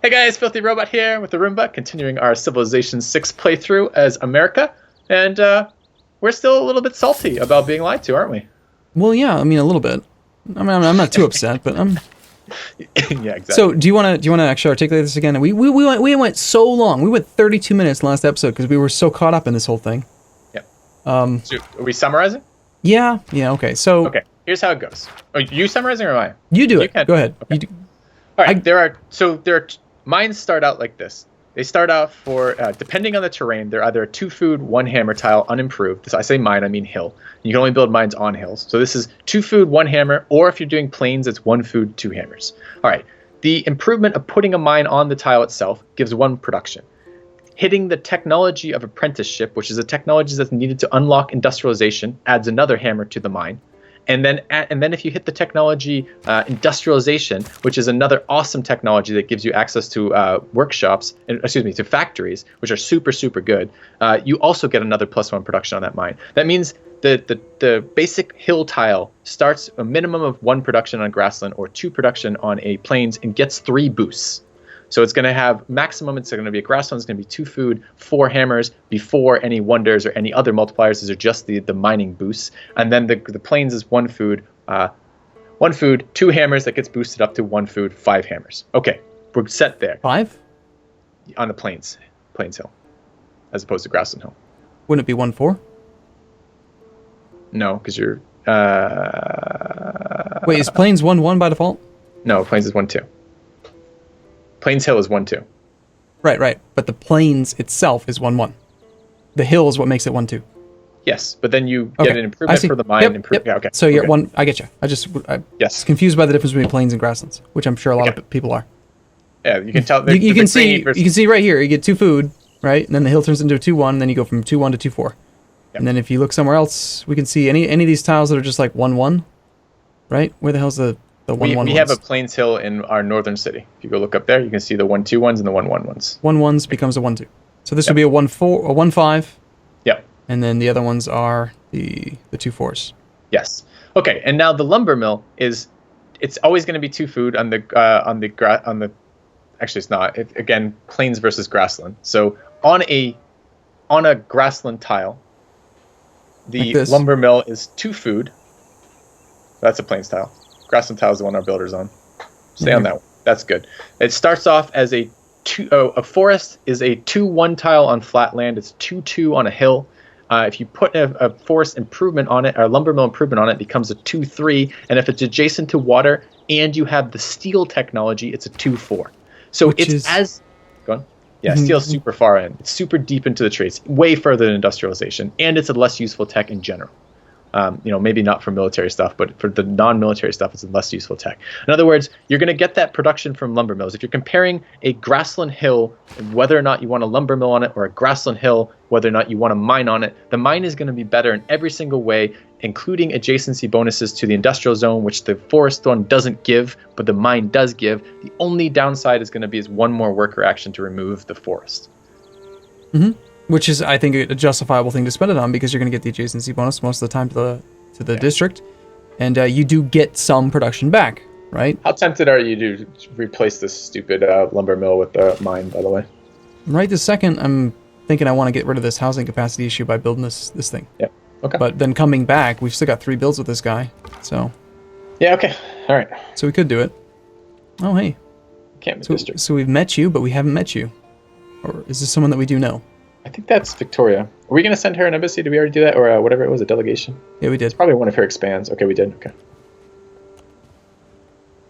Hey guys, FilthyRobot here with Arumba, continuing our Civilization 6 playthrough as America, and we're still a little bit salty about being lied to, aren't we? Well, yeah, I mean a little bit. I mean, I'm not too upset, but I'm. Yeah, exactly. So, do you want to actually articulate this again? We went so long. We went 32 minutes last episode because we were so caught up in this whole thing. Yep. So, are we summarizing? Yeah. Okay. So. Okay. Here's how it goes. Are you summarizing or am I? You do it. Go ahead. Okay. All right. There are mines start out like this. They start out for, depending on the terrain, they're either a 2 food, 1 hammer tile, unimproved. So I say mine, I mean hill. You can only build mines on hills. So this is 2 food, 1 hammer, or if you're doing plains, it's 1 food, 2 hammers. All right. The improvement of putting a mine on the tile itself gives 1 production. Hitting the technology of apprenticeship, which is a technology that's needed to unlock industrialization, adds another hammer to the mine. And then if you hit the technology industrialization, which is another awesome technology that gives you access to workshops, to factories, which are super, super good, you also get another +1 production on that mine. That means the basic hill tile starts a minimum of 1 production on grassland or 2 production on a plains and gets 3 boosts. So it's going to have maximum, it's going to be a grassland, it's going to be 2 food, 4 hammers before any wonders or any other multipliers. These are just the mining boosts. And then the plains is 1 food, 1 food, 2 hammers that gets boosted up to 1 food, 5 hammers. Okay, we're set there. 5? On the plains hill, as opposed to grassland hill. Wouldn't it be 1-4? No, because you're... Wait, is plains 1-1 by default? No, plains is 1-2. Plains hill is 1-2. Right. But the plains itself is 1-1. The hill is what makes it 1-2. Yes, but then you get an improvement for the mine. Yep. Yeah, okay. So you get 1. I get you. I was confused by the difference between plains and grasslands, which I'm sure a lot of people are. Yeah, you can tell. You can see right here. You get 2 food, right, and then the hill turns into a 2-1, and then you go from 2-1 to 2-4. Yep. And then if you look somewhere else, we can see any of these tiles that are just like 1-1, right? Where the hell's the 1-1? We have a plains hill in our northern city. If you go look up there, you can see the 1-2 ones and the 1-1 ones. 1-1s becomes a 1-2. So this would be a 1-4, a 1-5. Yep. And then the other ones are the 2-4s. Yes. Okay. And now the lumber mill it's always going to be 2 food on the actually it's not. Again, plains versus grassland. So on a grassland tile, the lumber mill is 2 food. That's a plains tile. Grassland tile is the one our builder's on. Stay on that one. That's good. It starts off as a forest is a 2-1 tile on flat land. It's 2-2 on a hill. If you put a forest improvement on it, or a lumber mill improvement on it, it becomes a 2-3. And if it's adjacent to water and you have the steel technology, it's a 2-4. So go on. Yeah, steel's super far in. It's super deep into the trades, way further than industrialization, and it's a less useful tech in general. Maybe not for military stuff, but for the non-military stuff, it's a less useful tech. In other words, you're going to get that production from lumber mills. If you're comparing a grassland hill, whether or not you want a lumber mill on it, or a grassland hill, whether or not you want a mine on it, the mine is going to be better in every single way, including adjacency bonuses to the industrial zone, which the forest one doesn't give, but the mine does give. The only downside is going to be 1 more worker action to remove the forest. Mm-hmm. Which is, I think, a justifiable thing to spend it on because you're going to get the adjacency bonus most of the time to the district, and you do get some production back, right? How tempted are you to replace this stupid lumber mill with the mine, by the way? Right this second, I'm thinking I want to get rid of this housing capacity issue by building this thing. Yeah. Okay. But then coming back, we've still got 3 builds with this guy, so... Yeah, okay. All right. So we could do it. Oh, hey. Can't be district. So we've met you, but we haven't met you. Or is this someone that we do know? I think that's Victoria. Are we going to send her an embassy? Did we already do that? Or whatever it was, a delegation? Yeah, we did. It's probably one of her expands. Okay, we did. Okay.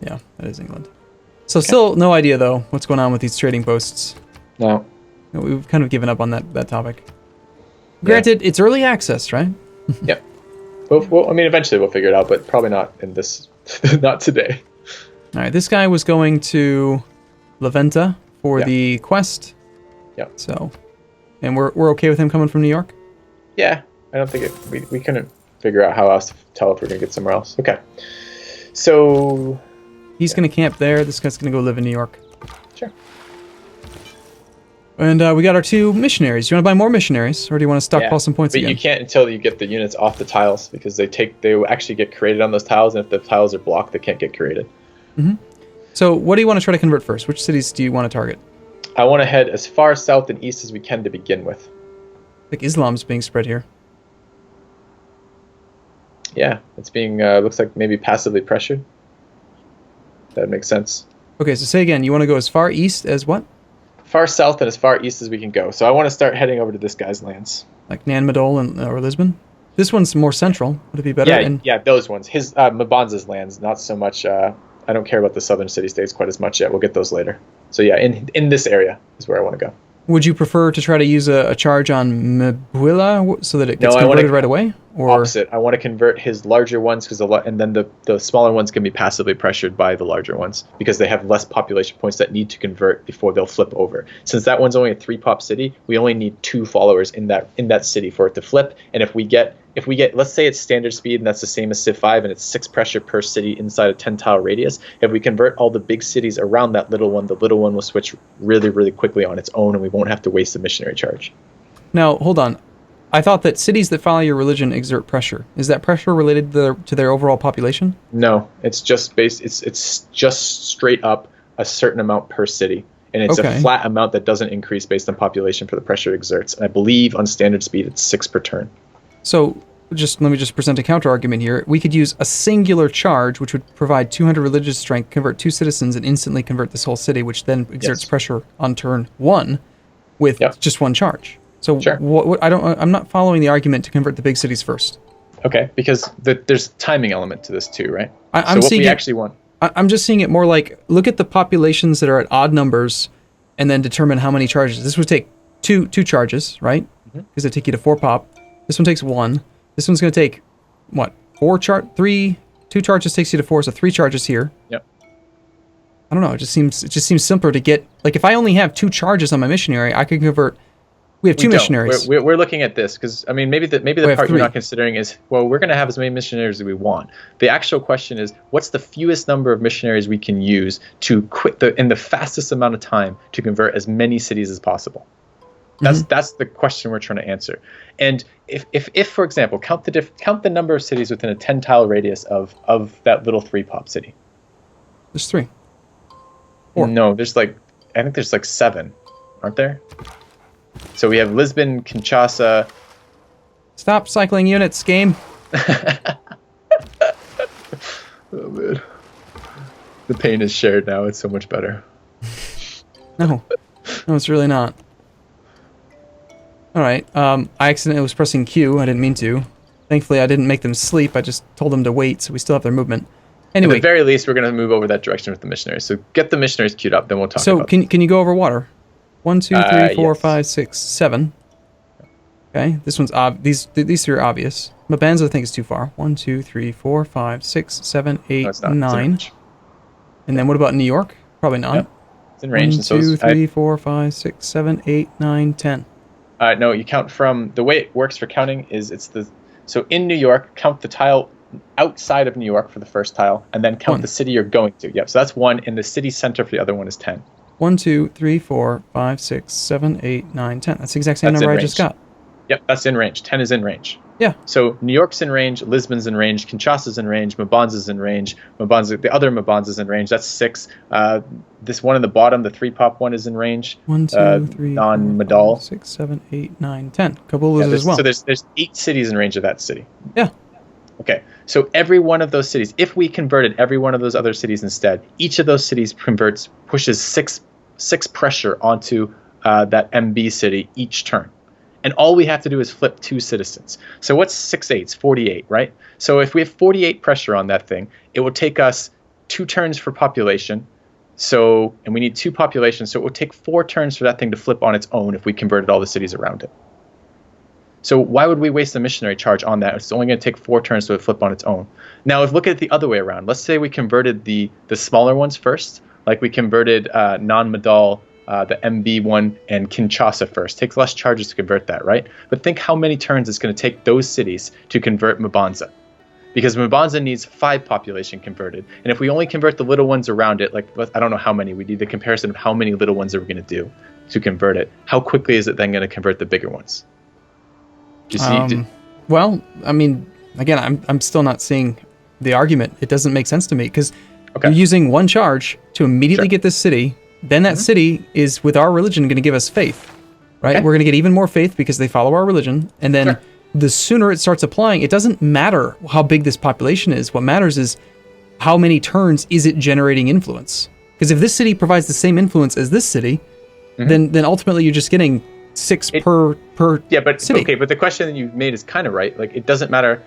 Yeah, that is England. So still no idea, though, what's going on with these trading posts. No. We've kind of given up on that topic. Granted, it's early access, right? Yep. Well, I mean, eventually we'll figure it out, but probably not in this... not today. All right, this guy was going to La Venta for the quest. Yeah. So... And we're okay with him coming from New York? Yeah, I don't think we couldn't figure out how else to tell if we're going to get somewhere else. Okay. So... He's going to camp there. This guy's going to go live in New York. Sure. And we got our 2 missionaries. Do you want to buy more missionaries? Or do you want to stockpile some points again? But you can't until you get the units off the tiles, because they actually get created on those tiles, and if the tiles are blocked, they can't get created. Mm-hmm. So what do you want to try to convert first? Which cities do you want to target? I want to head as far south and east as we can to begin with. Like Islam's being spread here. Yeah, it's being, looks like maybe passively pressured. That makes sense. Okay, so say again, you want to go as far east as what? Far south and as far east as we can go. So I want to start heading over to this guy's lands. Like Nan Madol or Lisbon? This one's more central. Would it be better? Yeah, those ones. His Mbanza's lands, not so much. I don't care about the southern city-states quite as much yet. We'll get those later. So yeah, in this area is where I want to go. Would you prefer to try to use a charge on Mbuila so that it gets converted right away? Or opposite. I want to convert his larger ones and then the smaller ones can be passively pressured by the larger ones because they have less population points that need to convert before they'll flip over. Since that one's only a 3-pop city, we only need 2 followers in that city for it to flip. And if we get, let's say it's standard speed and that's the same as Civ 5 and it's 6 pressure per city inside a 10-tile radius. If we convert all the big cities around that little one, the little one will switch really, really quickly on its own and we won't have to waste a missionary charge. Now, hold on. I thought that cities that follow your religion exert pressure. Is that pressure related to their overall population? No, it's just it's just straight up a certain amount per city. And it's a flat amount that doesn't increase based on population for the pressure it exerts. And I believe on standard speed it's 6 per turn. So let me present a counter argument here. We could use a singular charge, which would provide 200 religious strength, convert 2 citizens, and instantly convert this whole city, which then exerts pressure on turn 1 with just 1 charge. So I'm not following the argument to convert the big cities first. Okay, because there's a timing element to this too, right? I'm just seeing it more like, look at the populations that are at odd numbers and then determine how many charges. This would take two charges, right? Because it take you to 4 pop. This one takes 1. This one's going to take, what, 3? 2 charges takes you to 4, so 3 charges here. Yep. I don't know, it just seems simpler to get, like if I only have 2 charges on my missionary, I could convert. We have 2 missionaries. We're looking at this because I mean maybe the part you're not considering is, well, we're going to have as many missionaries as we want. The actual question is, what's the fewest number of missionaries we can use to in the fastest amount of time to convert as many cities as possible? That's the question we're trying to answer. And if for example, count the number of cities within a 10-tile radius of that little 3-pop city. There's 3. 4. No, I think there's 7, aren't there? So we have Lisbon, Kinshasa. Stop cycling units, game. Oh man, the pain is shared now. It's so much better. No, it's really not. All right. I accidentally was pressing Q. I didn't mean to. Thankfully, I didn't make them sleep. I just told them to wait, so we still have their movement. Anyway, at the very least, we're going to move over that direction with the missionaries. So get the missionaries queued up, then we'll talk. So can you go over water? 1, 2, 3, 4, 5, 6, 7. Okay, this one's these 3 are obvious. Mbanza I think is too far. 1, 2, 3, 4, 5, 6, 7, 8, 9. And then what about New York? Probably not. Yep. It's in range. 1, 2, 3, 4, 5, 6, 7, 8, 9, 10. No, you count from the way it works for counting is so in New York, count the tile outside of New York for the first tile, and then count the city you're going to. Yep. So that's 1, and the city center for the other one is 10. 1, 2, 3, 4, 5, 6, 7, 8, 9, 10. That's the exact same number I just got. Yep, that's in range. 10 is in range. Yeah. So New York's in range, Lisbon's in range, Kinshasa's in range, Mbanza's in range, the other Mbanza's in range. That's 6. This one in the bottom, the 3-pop one, is in range. 1, 2, 3, non-Madal. 4, 5, 6, 7, 8, 9, 10. A couple of those as well. So there's 8 cities in range of that city. Yeah. Okay, so every one of those cities, if we converted every one of those other cities instead, each of those cities pushes 6 pressure onto that MB city each turn. And all we have to do is flip 2 citizens. So what's 6 8s? 48, right? So if we have 48 pressure on that thing, it will take us 2 turns for population. And we need 2 populations, so it would take 4 turns for that thing to flip on its own if we converted all the cities around it. So why would we waste a missionary charge on that? It's only going to take 4 turns to flip on its own. Now, if look at it the other way around. Let's say we converted the smaller ones first, like we converted non-Madal, the MB one, and Kinshasa first. Takes less charges to convert that, right? But think how many turns it's going to take those cities to convert Mbanza. Because Mbanza needs 5 population converted. And if we only convert the little ones around it, like I don't know how many, we need the comparison of how many little ones are we going to do to convert it. How quickly is it then going to convert the bigger ones? Do you see? Well, I mean, again, I'm still not seeing the argument. It doesn't make sense to me because you're using 1 charge to immediately get this city, then that city is, with our religion, going to give us faith, right? Okay. We're going to get even more faith because they follow our religion. And then the sooner it starts applying, it doesn't matter how big this population is. What matters is how many turns is it generating influence. Because if this city provides the same influence as this city, then ultimately you're just getting 6 per city. Okay, but the question that you made is kind of right. Like, it doesn't matter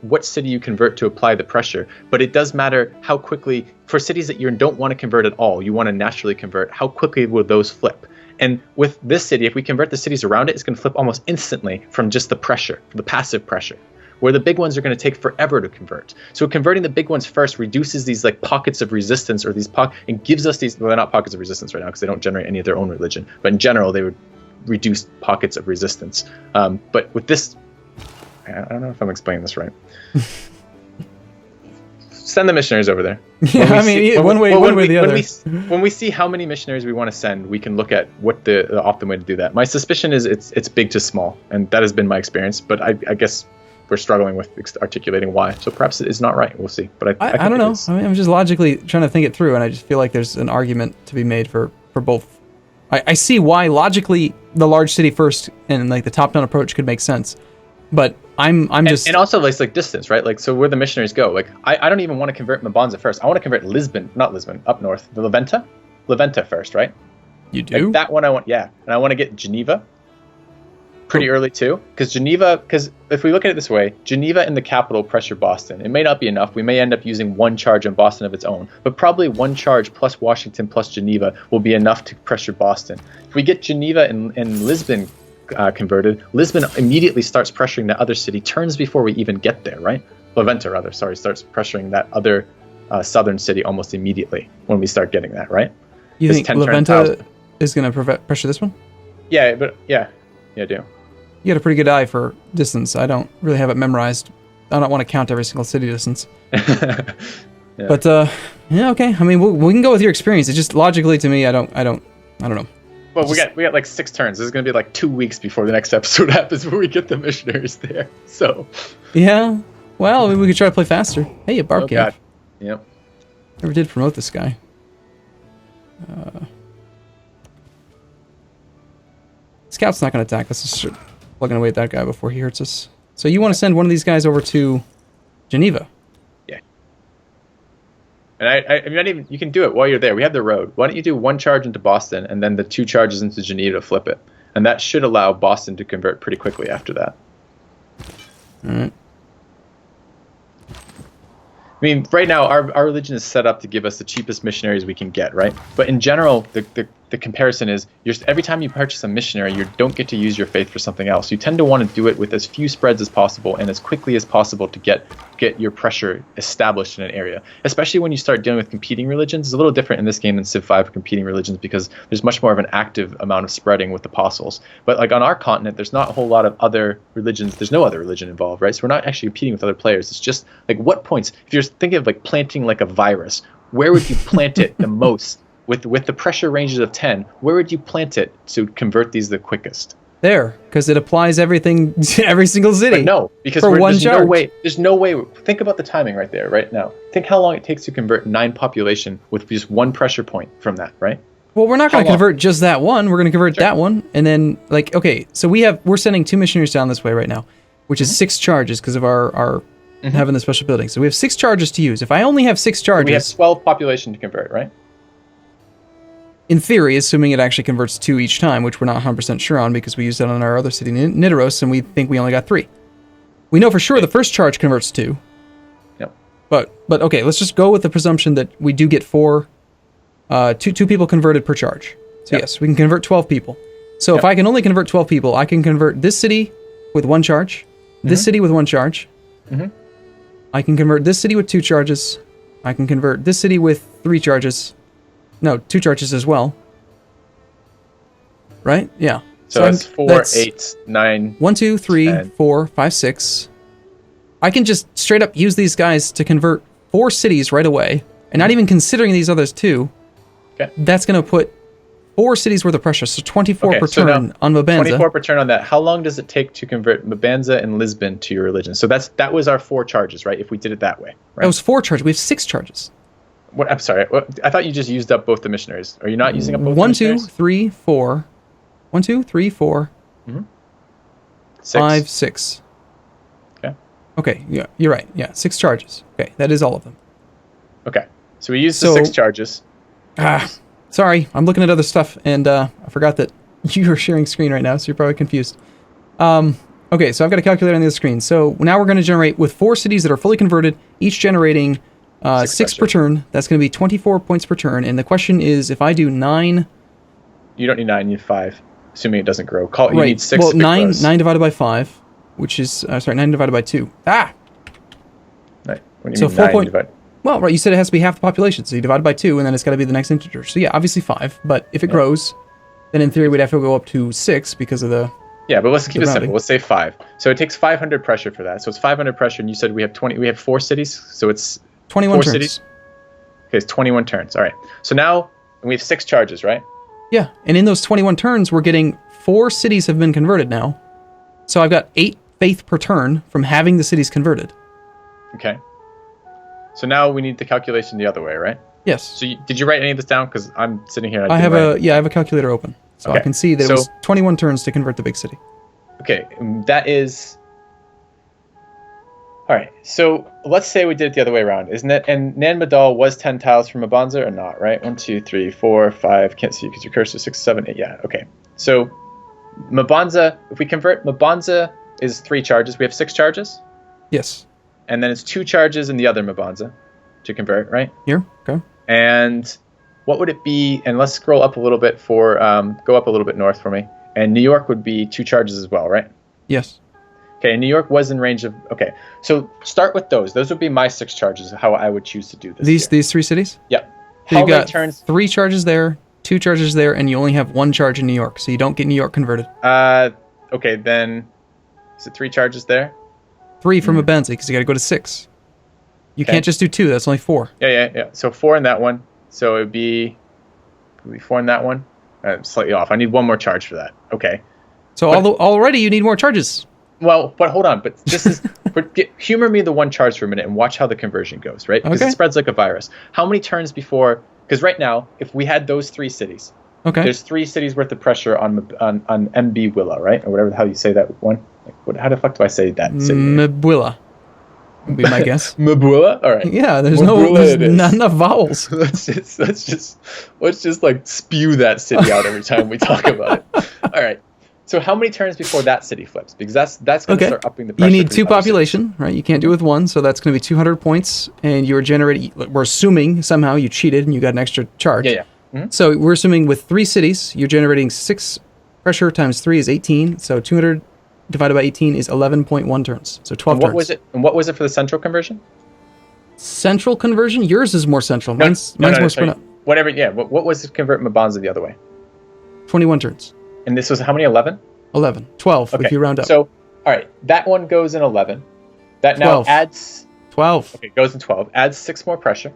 what city you convert to apply the pressure, but it does matter how quickly, for cities that you don't want to convert at all, you want to naturally convert, how quickly will those flip? And with this city, if we convert the cities around it, it's going to flip almost instantly from just the pressure, the passive pressure, where the big ones are going to take forever to convert. So converting the big ones first reduces these like pockets of resistance, or these and gives us these, well, they're not pockets of resistance right now because they don't generate any of their own religion, but in general, they would reduce pockets of resistance. But with this, I don't know if I'm explaining this right. Send the missionaries over there. Yeah, one way or the other. When we see how many missionaries we want to send, we can look at what the optimal way to do that. My suspicion is it's big to small, and that has been my experience. But I guess we're struggling with articulating why. So perhaps it is not right. We'll see. But I don't know. I'm just logically trying to think it through, and I just feel like there's an argument to be made for both. I see why logically the large city first and like the top-down approach could make sense, but I'm just... And also like distance, right? Like, so where the missionaries go, like I don't even want to convert Mabanza first. I want to convert not Lisbon, up north, the Leventa first, right? You do? Like that one I want, yeah. And I want to get Geneva pretty early too, because if we look at it this way, Geneva and the capital pressure Boston. It may not be enough. We may end up using one charge on Boston of its own, but probably one charge plus Washington plus Geneva will be enough to pressure Boston. If we get Geneva and Lisbon converted, Lisbon immediately starts pressuring that other city, turns before we even get there, right? Leventa, rather, sorry, starts pressuring that other southern city almost immediately when we start getting that, right? You think Leventa is going to pressure this one? Yeah, I do. You got a pretty good eye for distance. I don't really have it memorized. I don't want to count every single city distance. Yeah. But yeah, okay. I mean, we can go with your experience. It's just logically to me, I don't know. Well, we got like 6 turns. This is going to be like 2 weeks before the next episode happens where we get the missionaries there. So. Yeah. Well, we could try to play faster. Hey, a barb cave. Yep. Never did promote this guy. Scout's not going to attack. Let's just start plugging away at that guy before he hurts us. So you want to send one of these guys over to Geneva? Yeah. And I mean, you can do it while you're there. We have the road. Why don't you do 1 charge into Boston and then the 2 charges into Geneva to flip it? And that should allow Boston to convert pretty quickly after that. All right. I mean, right now, our religion is set up to give us the cheapest missionaries we can get, right? But in general, the comparison is every time you purchase a missionary, you don't get to use your faith for something else. You tend to want to do it with as few spreads as possible and as quickly as possible to get your pressure established in an area. Especially when you start dealing with competing religions. It's a little different in this game than Civ 5 competing religions because there's much more of an active amount of spreading with apostles. But like on our continent, there's not a whole lot of other religions. There's no other religion involved, right? So we're not actually competing with other players. It's just like what points, if you're thinking of like planting like a virus, where would you plant it the most? With the pressure ranges of 10, where would you plant it to convert these the quickest? There, because it applies everything to every single city. But no, because there's no way. Think about the timing right there, right now. Think how long it takes to convert 9 population with just 1 pressure point from that, right? Well, we're not going to convert just that one. We're going to convert that one, and then like okay, so we're sending 2 missionaries down this way right now, which is 6 charges because of our having the special building. So we have 6 charges to use. If I only have 6 charges, we have 12 population to convert, right? In theory, assuming it actually converts 2 each time, which we're not 100% sure on because we used it on our other city, Nidaros, and we think we only got 3. We know for sure the first charge converts 2. Yep. But okay, let's just go with the presumption that we do get 2 people converted per charge. So yes, we can convert 12 people. So if I can only convert 12 people, I can convert this city with 1 charge, this city with 1 charge. I can convert this city with 2 charges. I can convert this city with 3 charges. No, 2 charges as well. Right? Yeah. So that's 4, 8, 9. 1, 2, 3, 10. 4, 5, 6. I can just straight up use these guys to convert 4 cities right away, and not even considering these others 2. Okay. That's going to put 4 cities worth of pressure, so 24 per turn on Mabanza. 24 per turn on that. How long does it take to convert Mabanza and Lisbon to your religion? So that was our 4 charges, right? If we did it that way, right? That was 4 charges. We have 6 charges. What? I'm sorry. I thought you just used up both the missionaries. Are you not using up both? 1, the 2, missionaries? 3, 4. 1, 2, 3, 4. 5, 6. Okay. Okay. Yeah, you're right. Yeah, 6 charges. Okay, that is all of them. Okay. So we used the 6 charges. Sorry, I'm looking at other stuff, and I forgot that you are sharing screen right now, so you're probably confused. Okay, so I've got a calculator on the other screen. So now we're going to generate with 4 cities that are fully converted, each generating 6 per turn. That's going to be 24 points per turn. And the question is, if I do 9... You don't need 9, you need 5, assuming it doesn't grow. You need 6 well, if it 9 grows. 9 divided by 5, which is... sorry, 9 divided by 2. Right. What do you So mean 4 9 divided? Well, right, you said it has to be half the population, so you divide by 2, and then it's got to be the next integer. So yeah, obviously 5, but if it grows, then in theory we'd have to go up to 6 because of the... Yeah, but let's keep it rounding. simple. Let's say 5. So it takes 500 pressure for that. So it's 500 pressure, and you said we have 20. We have 4 cities, so it's 21 4 turns. cities. Okay, it's 21 turns. All right. So now we have 6 charges, right? Yeah, and in those 21 turns, we're getting 4 cities have been converted now. So I've got 8 faith per turn from having the cities converted. Okay. So now we need the calculation the other way, right? Yes. So did you write any of this down? Because I'm sitting here. And I didn't have write it. I have a calculator open, so I Okay. can see that it So- was 21 turns to convert the big city. Okay, that is... All right, so let's say we did it the other way around, isn't it? And Nan Madal was 10 tiles from Mabanza or not, right? 1, 2, 3, 4, 5, can't see because your cursor, 6, 7, 8, yeah, okay. So Mabanza, if we convert, Mabanza is 3 charges. We have 6 charges, Yes. and then it's 2 charges in the other Mabanza to convert, right? Here. Okay. And what would it be? And let's scroll up a little bit for, go up a little bit north for me. And New York would be 2 charges as well, right? Yes. Okay, New York was in range of... Okay, so start with those. Those would be my 6 charges, how I would choose to do this. These 3 cities. Yep. So How you many got turns? 3 charges there, 2 charges there, and you only have 1 charge in New York, so you don't get New York converted. Okay, then... Is it 3 charges there? 3 from Mabanza, because you got to go to 6. You Okay. can't just do 2. That's only 4. Yeah. So 4 in that one. So it would be 4 in that one. I'm slightly off. I need 1 more charge for that. Okay. So already you need more charges. Well, but hold on. But this is... humor me the 1 charge for a minute and watch how the conversion goes, right? Because Okay. it spreads like a virus. How many turns before... Because right now, if we had those 3 cities... Okay. There's 3 cities worth of pressure on MB Willa, right? Or whatever the hell you say that one. Like, how the fuck do I say that city? Mabwilla would be my guess. Mabwilla? All right. Yeah, there's Mabwilla it is. not enough vowels. let's just like spew that city out every time we talk about it. All right. So how many turns before that city flips? Because that's going to start upping the pressure. You need for 2 these other population, right? You can't do it with 1, so that's going to be 200 points, and you're generating... We're assuming somehow you cheated and you got an extra charge. Yeah. Mm-hmm. So we're assuming with 3 cities, you're generating 6 pressure times 3 is 18, so 200 divided by 18 is 11.1 turns, so 12 And what turns. was it? And what was it for the central conversion? Central conversion? Yours is more central. Mine's more spread sorry. out. Whatever. Yeah. What was it convert Mabanza the other way? 21 turns. And this was how many? 11. 11. 12 Okay. if you round up. So all right, that one goes in 11. That now 12. adds. 12. Okay, goes in 12. Adds 6 more pressure.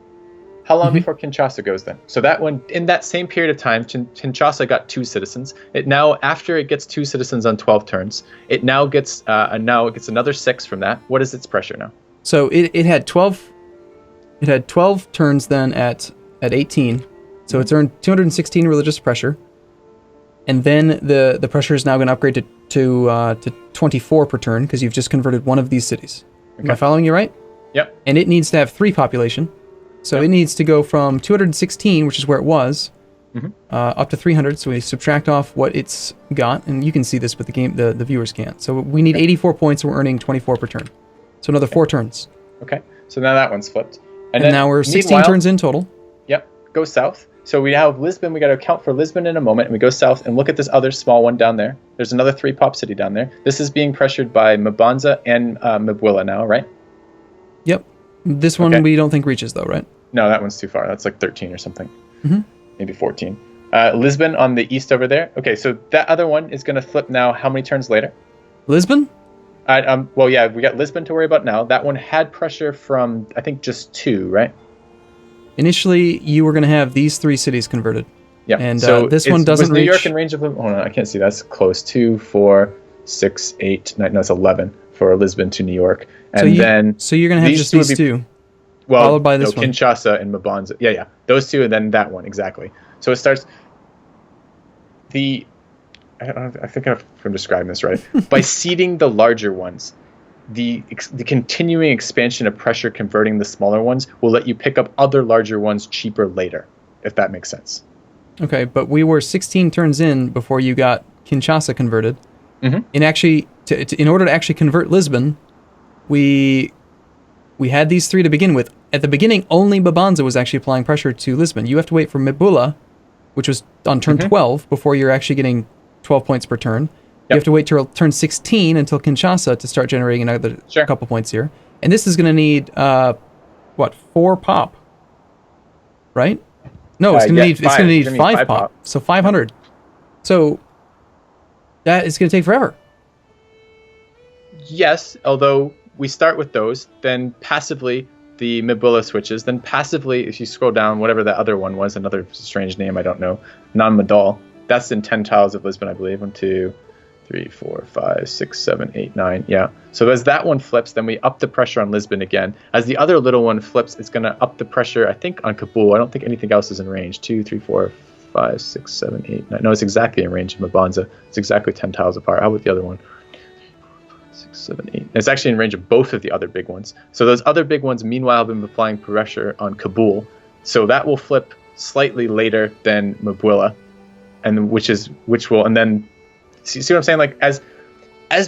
How long before Kinshasa goes then? So that one, in that same period of time, Kinshasa got 2 citizens. It now, after it gets 2 citizens on 12 turns, it now gets another 6 from that. What is its pressure now? So it had 12. It had 12 turns then at 18. So it's earned 216 religious pressure. And then the pressure is now going to upgrade to 24 per turn because you've just converted one of these cities. Am I following you right? Yep. And it needs to have 3 population. So it needs to go from 216, which is where it was, up to 300. So we subtract off what it's got, and you can see this, but the viewers can't. So we need 84 points, and we're earning 24 per turn. So another 4 turns. Okay. So now that one's flipped. And then, now we're 16 meanwhile- turns in total. Yep. Go south. So we have Lisbon. We got to account for Lisbon in a moment, and we go south and look at this other small one down there. There's another 3 pop city down there. This is being pressured by Mabanza and Mabwilla now, right? Yep. This one we don't think reaches, though, right? No, that one's too far. That's like 13 or something. Mhm. Maybe 14. Lisbon on the east over there. Okay, so that other one is going to flip now how many turns later? Lisbon? Well, yeah, we got Lisbon to worry about now. That one had pressure from, I think, just 2, right? Initially, you were going to have these 3 cities converted. Yeah. And this one doesn't was New reach... York in range of... Hold on, I can't see. That's close. 2, 4, 6, 8, 9... No, it's 11 for Lisbon to New York. And so you're going to have just two these 2. Well, followed by this one. Kinshasa and Mbanza. Yeah. Those two, and then that one, exactly. So it starts... I think I'm describing this right. By seeding the larger ones, the continuing expansion of pressure converting the smaller ones will let you pick up other larger ones cheaper later, if that makes sense. Okay, but we were 16 turns in before you got Kinshasa converted. Mm-hmm. And actually, in order to actually convert Lisbon, we had these three to begin with. At the beginning, only Mbanza was actually applying pressure to Lisbon. You have to wait for Mibula, which was on turn 12, before you're actually getting 12 points per turn. Yep. You have to wait till turn 16 until Kinshasa to start generating another couple points here. And this is going to need, 4 pop? Right? No, it's going to need 5 pop. So 500. So that is going to take forever. Yes, although we start with those, then passively the Mibula switches, then passively, if you scroll down, whatever that other one was, another strange name, I don't know, non-Madal, that's in 10 tiles of Lisbon, I believe. 1, 2, 3, 4, 5, 6, 7, 8, 9. Yeah. So as that one flips, then we up the pressure on Lisbon again. As the other little one flips, it's going to up the pressure, I think, on Kabul. I don't think anything else is in range. 2, 3, 4, 5, 6, 7, 8, 9. No, it's exactly in range of Mbanza. It's exactly 10 tiles apart. How about the other one? 6, 7, 8. It's actually in range of both of the other big ones. So those other big ones, meanwhile, have been applying pressure on Kabul. So that will flip slightly later than Mabwila, and and then see what I'm saying? Like as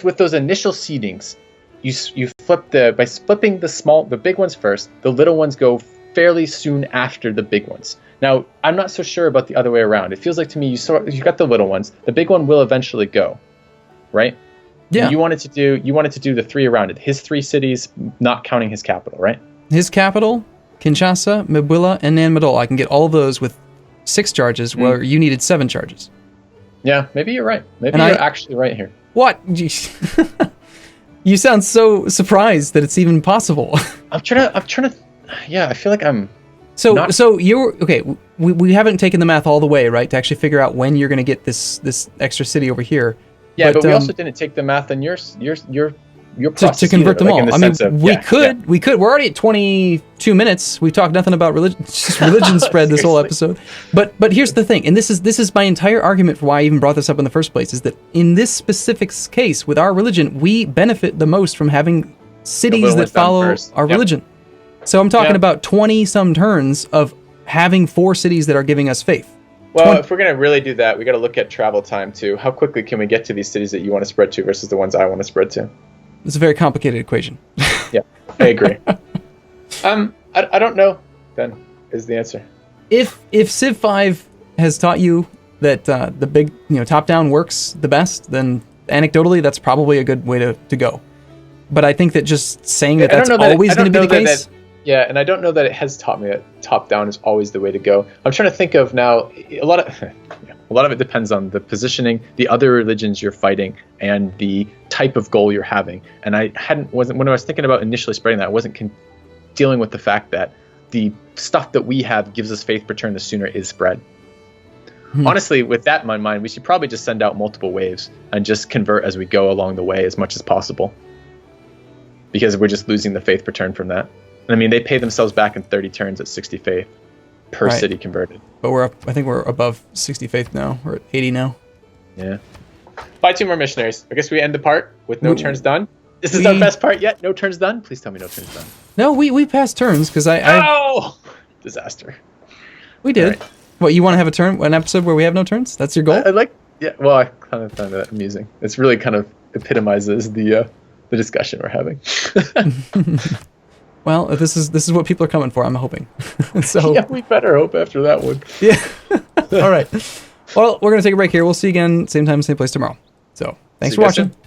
with those initial seedings, you flip by flipping the big ones first. The little ones go fairly soon after the big ones. Now I'm not so sure about the other way around. It feels like to me you got the little ones. The big one will eventually go, right? Yeah. And you wanted to do the 3 around it. His 3 cities, not counting his capital, right? His capital, Kinshasa, Mibwila, and Nanmadol. I can get all of those with 6 charges, where you needed 7 charges. Yeah, maybe you're right. Maybe you're actually right here. What? You sound so surprised that it's even possible. I'm trying to. Yeah, I feel like I'm. So you're okay. We haven't taken the math all the way, right, to actually figure out when you're going to get this extra city over here. Yeah, but we also didn't take the math on your process to convert them all. I mean, we could. We're already at 22 minutes. We've talked nothing about religion spread this whole episode. But here's the thing, and this is my entire argument for why I even brought this up in the first place, is that in this specific case with our religion, we benefit the most from having cities that follow our religion. So I'm talking about 20 some turns of having 4 cities that are giving us faith. Well, if we're going to really do that, we got to look at travel time too. How quickly can we get to these cities that you want to spread to versus the ones I want to spread to? It's a very complicated equation. Yeah, I agree. I don't know, then, is the answer. If Civ 5 has taught you that the big, top-down works the best, then anecdotally, that's probably a good way to go. But I think that just saying that's always going to be the case... Yeah, and I don't know that it has taught me that top-down is always the way to go. I'm trying to think of now, a lot of it depends on the positioning, the other religions you're fighting, and the type of goal you're having. And when I was thinking about initially spreading that, I wasn't dealing with the fact that the stuff that we have gives us faith per turn the sooner is spread. Honestly, with that in my mind, we should probably just send out multiple waves and just convert as we go along the way as much as possible. Because we're just losing the faith per turn from that. I mean, they pay themselves back in 30 turns at 60 faith per city converted. But I think we're above 60 faith now. We're at 80 now. Yeah. Buy 2 more missionaries. I guess we end the part with no turns done. This is our best part yet. No turns done. Please tell me no turns done. No, we passed turns because disaster. We did. Right. What, you want to have an episode where we have no turns? That's your goal? Well, I kind of find that amusing. It's really kind of epitomizes the discussion we're having. Well, this is what people are coming for, I'm hoping. So yeah, we better hope after that one. Yeah. All right. Well, we're going to take a break here. We'll see you again, same time, same place tomorrow. So, thanks for watching. Soon.